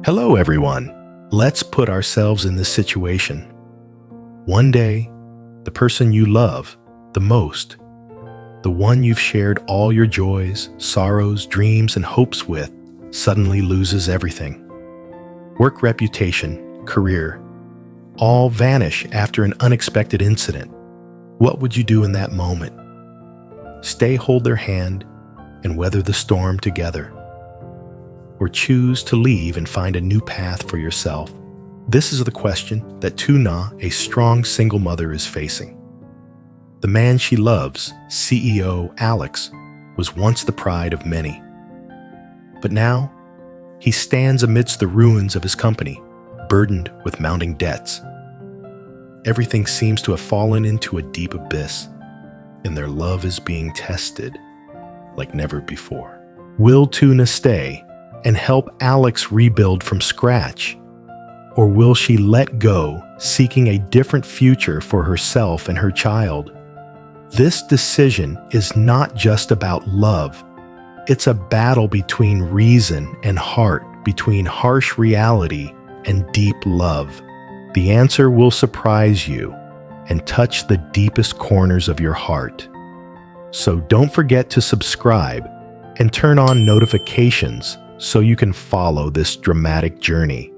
Hello, everyone. Let's put ourselves in this situation. One day, the person you love the most, the one you've shared all your joys, sorrows, dreams, and hopes with, suddenly loses everything. Work reputation, career, all vanish after an unexpected incident. What would you do in that moment? Stay, hold their hand, and weather the storm together? Or choose to leave and find a new path for yourself? This is the question that Tuna, a strong single mother, is facing. The man she loves, CEO Alex, was once the pride of many. But now, he stands amidst the ruins of his company, burdened with mounting debts. Everything seems to have fallen into a deep abyss, and their love is being tested like never before. Will Tuna stay and help Alex rebuild from scratch? Or will she let go, seeking a different future for herself and her child? This decision is not just about love. It's a battle between reason and heart, between harsh reality and deep love. The answer will surprise you and touch the deepest corners of your heart. So don't forget to subscribe and turn on notifications so you can follow this dramatic journey.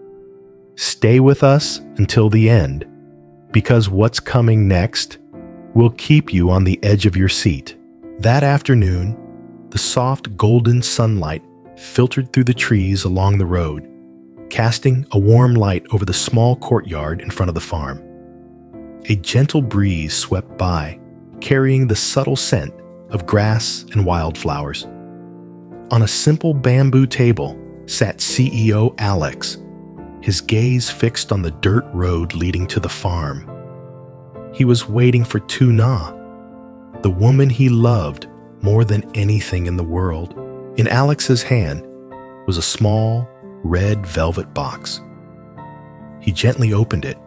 Stay with us until the end, because what's coming next will keep you on the edge of your seat. That afternoon, the soft golden sunlight filtered through the trees along the road, casting a warm light over the small courtyard in front of the farm. A gentle breeze swept by, carrying the subtle scent of grass and wildflowers. On a simple bamboo table sat CEO Alex, his gaze fixed on the dirt road leading to the farm. He was waiting for Tuna, the woman he loved more than anything in the world. In Alex's hand was a small, red velvet box. He gently opened it,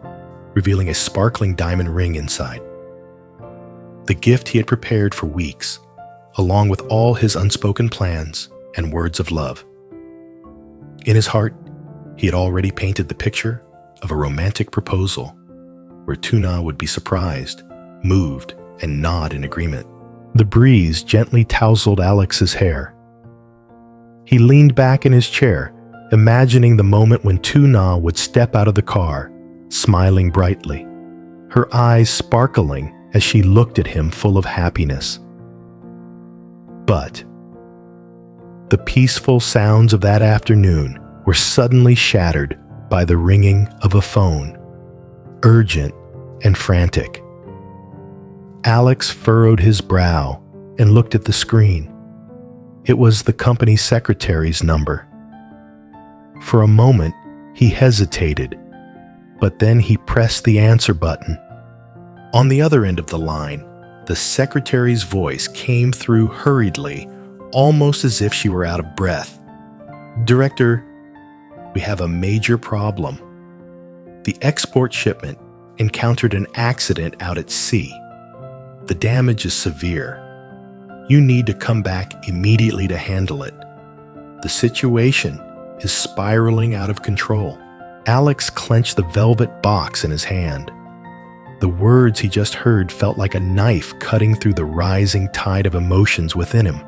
revealing a sparkling diamond ring inside. The gift he had prepared for weeks, along with all his unspoken plans and words of love. In his heart, he had already painted the picture of a romantic proposal where Tuna would be surprised, moved, and nod in agreement. The breeze gently tousled Alex's hair. He leaned back in his chair, imagining the moment when Tuna would step out of the car, smiling brightly, her eyes sparkling as she looked at him full of happiness. But the peaceful sounds of that afternoon were suddenly shattered by the ringing of a phone, urgent and frantic. Alex furrowed his brow and looked at the screen. It was the company secretary's number. For a moment, he hesitated, but then he pressed the answer button. On the other end of the line, the secretary's voice came through hurriedly, almost as if she were out of breath. "Director, we have a major problem. The export shipment encountered an accident out at sea. The damage is severe. You need to come back immediately to handle it. The situation is spiraling out of control." Alex clenched the velvet box in his hand. The words he just heard felt like a knife cutting through the rising tide of emotions within him.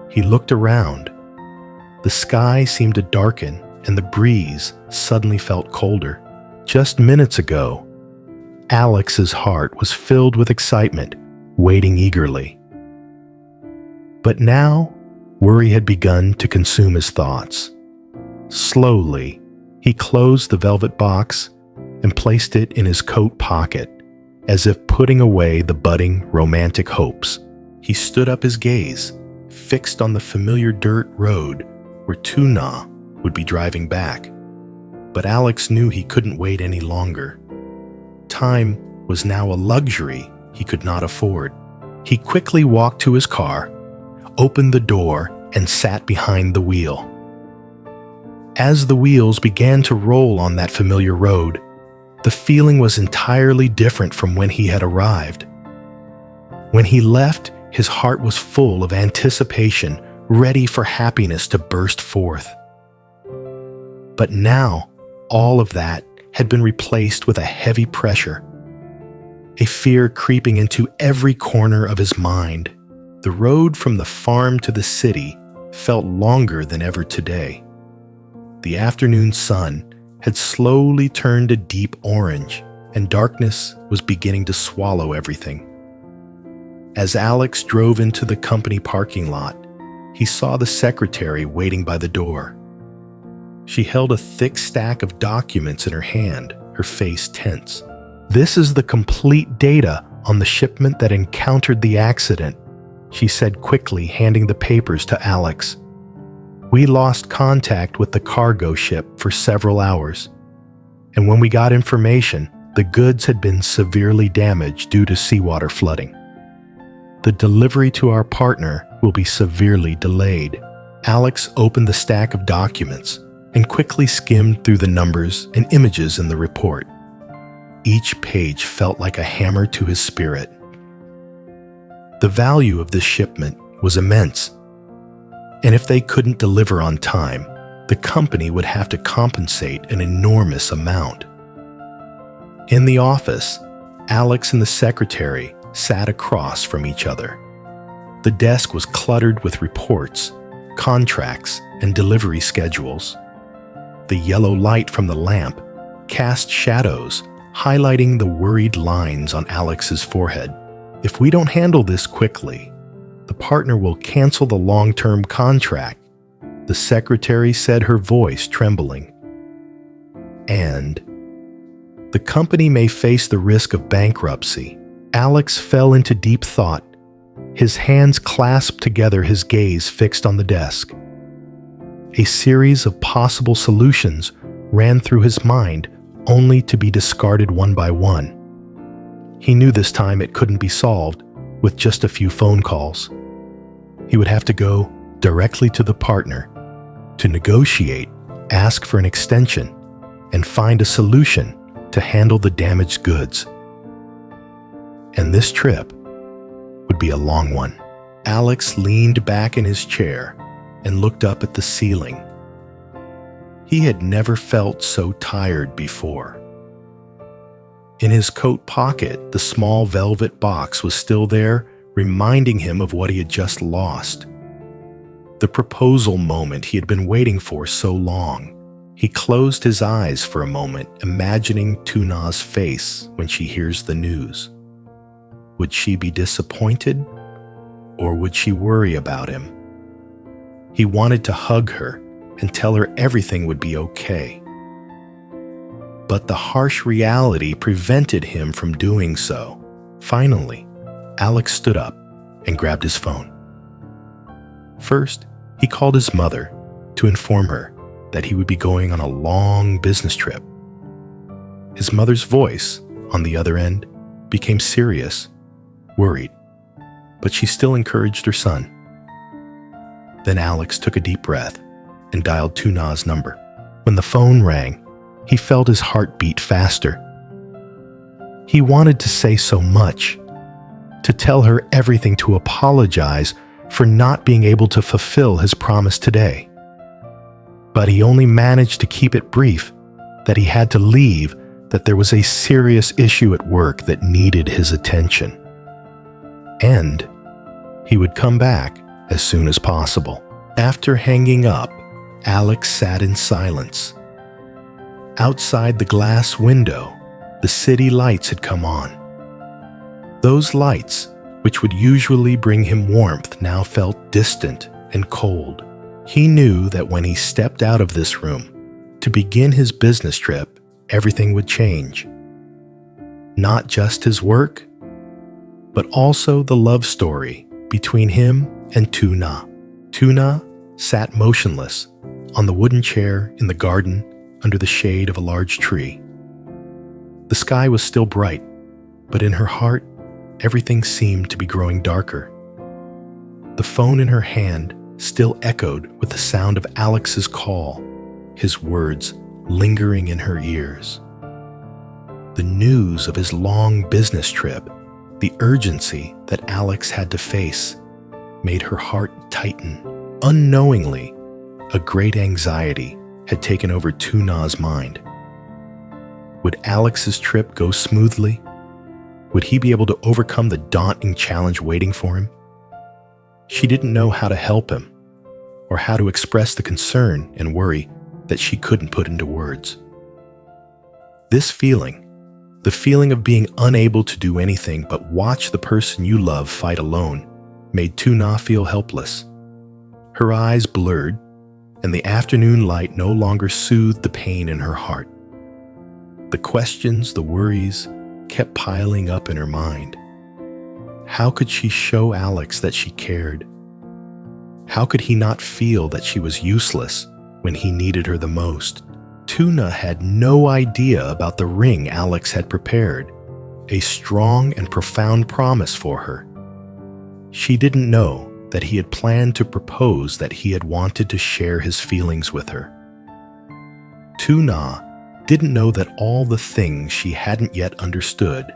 He looked around. The sky seemed to darken, and the breeze suddenly felt colder. Just minutes ago, Alex's heart was filled with excitement, waiting eagerly. But now, worry had begun to consume his thoughts. Slowly, he closed the velvet box and placed it in his coat pocket, as if putting away the budding romantic hopes. He stood up, his gaze fixed on the familiar dirt road where Tuna would be driving back. But Alex knew he couldn't wait any longer. Time was now a luxury he could not afford. He quickly walked to his car, opened the door, and sat behind the wheel. As the wheels began to roll on that familiar road, the feeling was entirely different from when he had arrived. When he left, his heart was full of anticipation, ready for happiness to burst forth. But now, all of that had been replaced with a heavy pressure, a fear creeping into every corner of his mind. The road from the farm to the city felt longer than ever today. The afternoon sun had slowly turned a deep orange, and darkness was beginning to swallow everything. As Alex drove into the company parking lot, he saw the secretary waiting by the door. She held a thick stack of documents in her hand, her face tense. "This is the complete data on the shipment that encountered the accident," she said quickly, handing the papers to Alex. "We lost contact with the cargo ship for several hours, and when we got information, the goods had been severely damaged due to seawater flooding. The delivery to our partner will be severely delayed." Alex opened the stack of documents and quickly skimmed through the numbers and images in the report. Each page felt like a hammer to his spirit. The value of this shipment was immense, and if they couldn't deliver on time, the company would have to compensate an enormous amount. In the office, Alex and the secretary sat across from each other. The desk was cluttered with reports, contracts, and delivery schedules. The yellow light from the lamp cast shadows, highlighting the worried lines on Alex's forehead. "If we don't handle this quickly, the partner will cancel the long-term contract," the secretary said, her voice trembling. "And the company may face the risk of bankruptcy." Alex fell into deep thought, his hands clasped together, his gaze fixed on the desk. A series of possible solutions ran through his mind, only to be discarded one by one. He knew this time it couldn't be solved with just a few phone calls. He would have to go directly to the partner to negotiate, ask for an extension, and find a solution to handle the damaged goods. And this trip would be a long one. Alex leaned back in his chair and looked up at the ceiling. He had never felt so tired before. In his coat pocket, the small velvet box was still there, reminding him of what he had just lost. The proposal moment he had been waiting for so long. He closed his eyes for a moment, imagining Tuna's face when she hears the news. Would she be disappointed, or would she worry about him? He wanted to hug her and tell her everything would be okay. But the harsh reality prevented him from doing so. Finally, Alex stood up and grabbed his phone. First, he called his mother to inform her that he would be going on a long business trip. His mother's voice, on the other end, became serious, worried, but she still encouraged her son. Then Alex took a deep breath and dialed Tuna's number. When the phone rang, he felt his heart beat faster. He wanted to say so much, to tell her everything, to apologize for not being able to fulfill his promise today. But he only managed to keep it brief, that he had to leave, that there was a serious issue at work that needed his attention. And he would come back as soon as possible. After hanging up, Alex sat in silence. Outside the glass window, the city lights had come on. Those lights, which would usually bring him warmth, now felt distant and cold. He knew that when he stepped out of this room to begin his business trip, everything would change. Not just his work, but also the love story between him and Tuna. Tuna sat motionless on the wooden chair in the garden under the shade of a large tree. The sky was still bright, but in her heart, everything seemed to be growing darker. The phone in her hand still echoed with the sound of Alex's call, his words lingering in her ears. The news of his long business trip, the urgency that Alex had to face, made her heart tighten. Unknowingly, a great anxiety had taken over Tuna's mind. Would Alex's trip go smoothly? Would he be able to overcome the daunting challenge waiting for him? She didn't know how to help him, or how to express the concern and worry that she couldn't put into words. This feeling, the feeling of being unable to do anything but watch the person you love fight alone, made Tuna feel helpless. Her eyes blurred, and the afternoon light no longer soothed the pain in her heart. The questions, the worries, kept piling up in her mind. How could she show Alex that she cared? How could he not feel that she was useless when he needed her the most? Tuna had no idea about the ring Alex had prepared, a strong and profound promise for her. She didn't know that he had planned to propose, that he had wanted to share his feelings with her. Tuna didn't know that all the things she hadn't yet understood,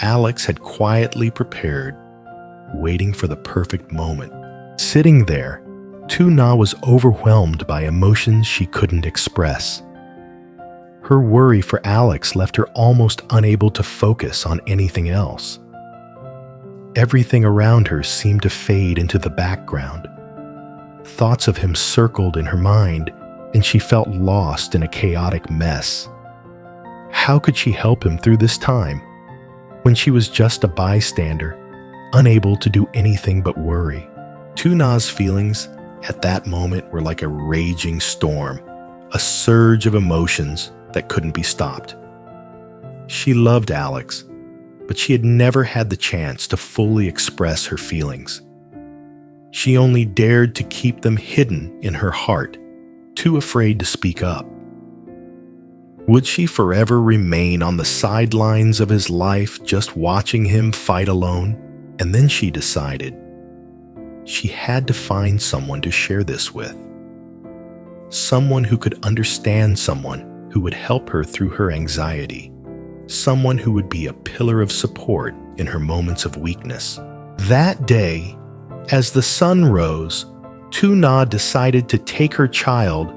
Alex had quietly prepared, waiting for the perfect moment. Sitting there, Tuna was overwhelmed by emotions she couldn't express. Her worry for Alex left her almost unable to focus on anything else. Everything around her seemed to fade into the background. Thoughts of him circled in her mind, and she felt lost in a chaotic mess. How could she help him through this time, when she was just a bystander, unable to do anything but worry? Tuna's feelings at that moment were like a raging storm, a surge of emotions that couldn't be stopped. She loved Alex, but she had never had the chance to fully express her feelings. She only dared to keep them hidden in her heart, too afraid to speak up. Would she forever remain on the sidelines of his life, just watching him fight alone? And then she decided she had to find someone to share this with. Someone who could understand, someone who would help her through her anxiety, someone who would be a pillar of support in her moments of weakness. That day, as the sun rose, Tuna decided to take her child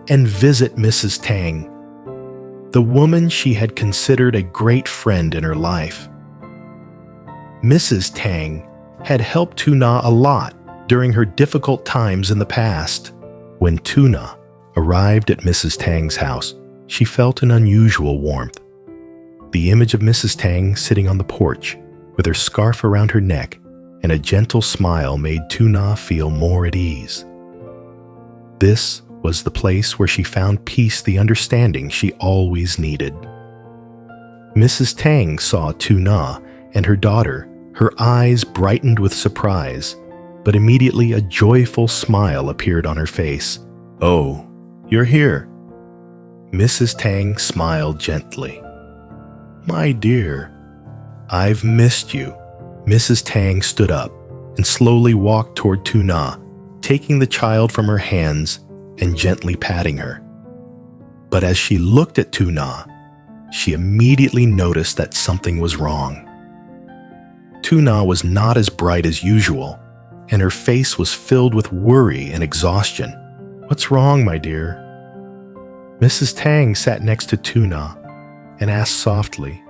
and visit Mrs. Tang, the woman she had considered a great friend in her life. Mrs. Tang had helped Tuna a lot during her difficult times in the past. When Tuna arrived at Mrs. Tang's house, she felt an unusual warmth. The image of Mrs. Tang sitting on the porch with her scarf around her neck and a gentle smile made Tuna feel more at ease. This was the place where she found peace, the understanding she always needed. Mrs. Tang saw Tuna and her daughter. Her eyes brightened with surprise, but immediately a joyful smile appeared on her face. "Oh, you're here." Mrs. Tang smiled gently. "My dear, I've missed you." Mrs. Tang stood up and slowly walked toward Tuna, taking the child from her hands and gently patting her. But as she looked at Tuna, she immediately noticed that something was wrong. Tuna was not as bright as usual, and her face was filled with worry and exhaustion. "What's wrong, my dear?" Mrs. Tang sat next to Tuna and asked softly,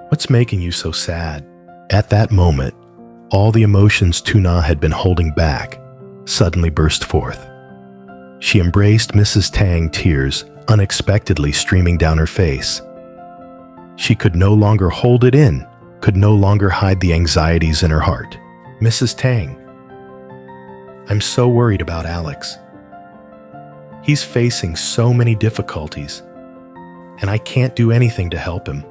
"What's making you so sad?" At that moment, all the emotions Tuna had been holding back suddenly burst forth. She embraced Mrs. Tang, tears unexpectedly streaming down her face. She could no longer hold it in, could no longer hide the anxieties in her heart. "Mrs. Tang, I'm so worried about Alex. He's facing so many difficulties, and I can't do anything to help him.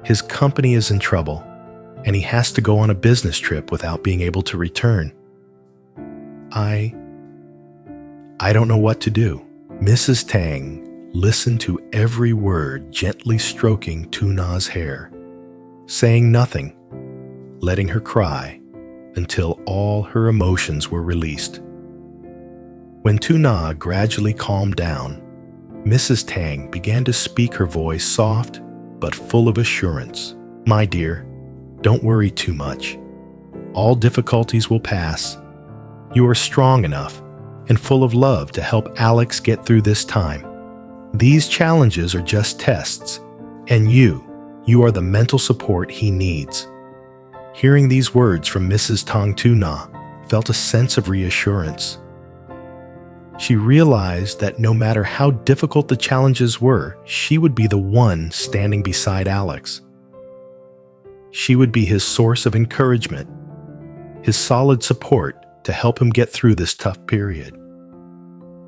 His company is in trouble, and he has to go on a business trip without being able to return. I don't know what to do." Mrs. Tang listened to every word, gently stroking Tuna's hair, saying nothing, letting her cry until all her emotions were released. When Tuna gradually calmed down, Mrs. Tang began to speak, her voice soft but full of assurance. "My dear, don't worry too much. All difficulties will pass. You are strong enough, and full of love to help Alex get through this time. These challenges are just tests, and you are the mental support he needs. Hearing these words from Mrs. Tang Tuna felt a sense of reassurance. She realized that no matter how difficult the challenges were, she would be the one standing beside Alex. She would be his source of encouragement, his solid support to help him get through this tough period.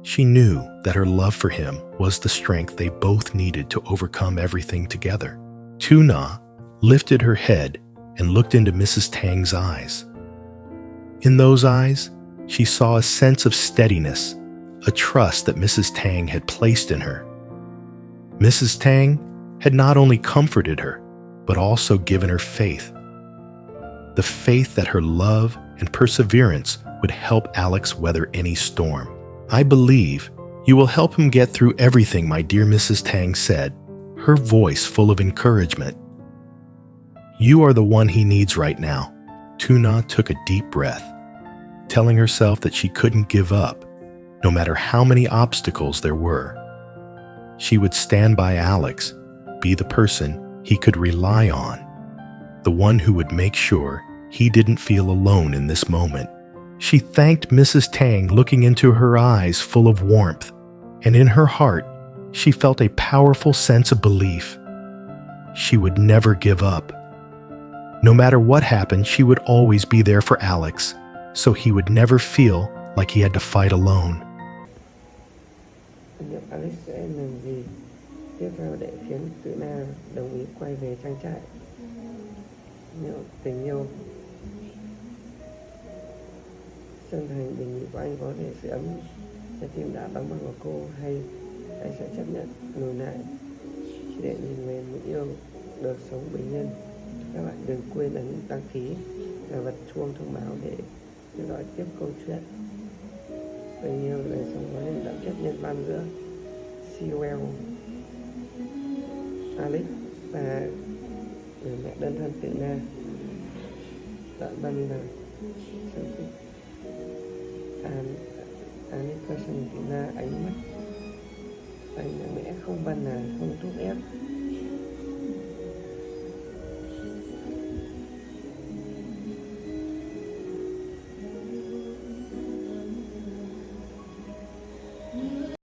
She knew that her love for him was the strength they both needed to overcome everything together. Tuna lifted her head and looked into Mrs. Tang's eyes. In those eyes, she saw a sense of steadiness, a trust that Mrs. Tang had placed in her. Mrs. Tang had not only comforted her, but also given her faith. The faith that her love and perseverance would help Alex weather any storm. "I believe you will help him get through everything," my dear Mrs. Tang said, her voice full of encouragement. "You are the one he needs right now." Tuna took a deep breath, telling herself that she couldn't give up, no matter how many obstacles there were. She would stand by Alex, be the person he could rely on, the one who would make sure he didn't feel alone in this moment. She thanked Mrs. Tang, looking into her eyes full of warmth, and in her heart, she felt a powerful sense of belief. She would never give up. No matter what happened, she would always be there for Alex, so he would never feel like he had to fight alone. Liệu Alex sẽ làm gì tiếp theo để khiến Tuna đồng ý quay về trang trại? Liệu tình yêu chân thành đề nghị của anh có thể sưởi ấm trái tim đã đóng băng của cô, hay anh sẽ chấp nhận lùi lại chỉ để nhìn về một yêu được sống bình yên? Các bạn đừng quên ấn đăng ký và bật chuông thông báo để theo dõi tiếp câu chuyện tình yêu đời sống có nên đậm chất nhân văn giữa CEOALEX và người mẹ đơn thân Tuna. Đoạn văn là Alex coi xem Tuna ánh mắt anh mẹ không văn là không thúc ép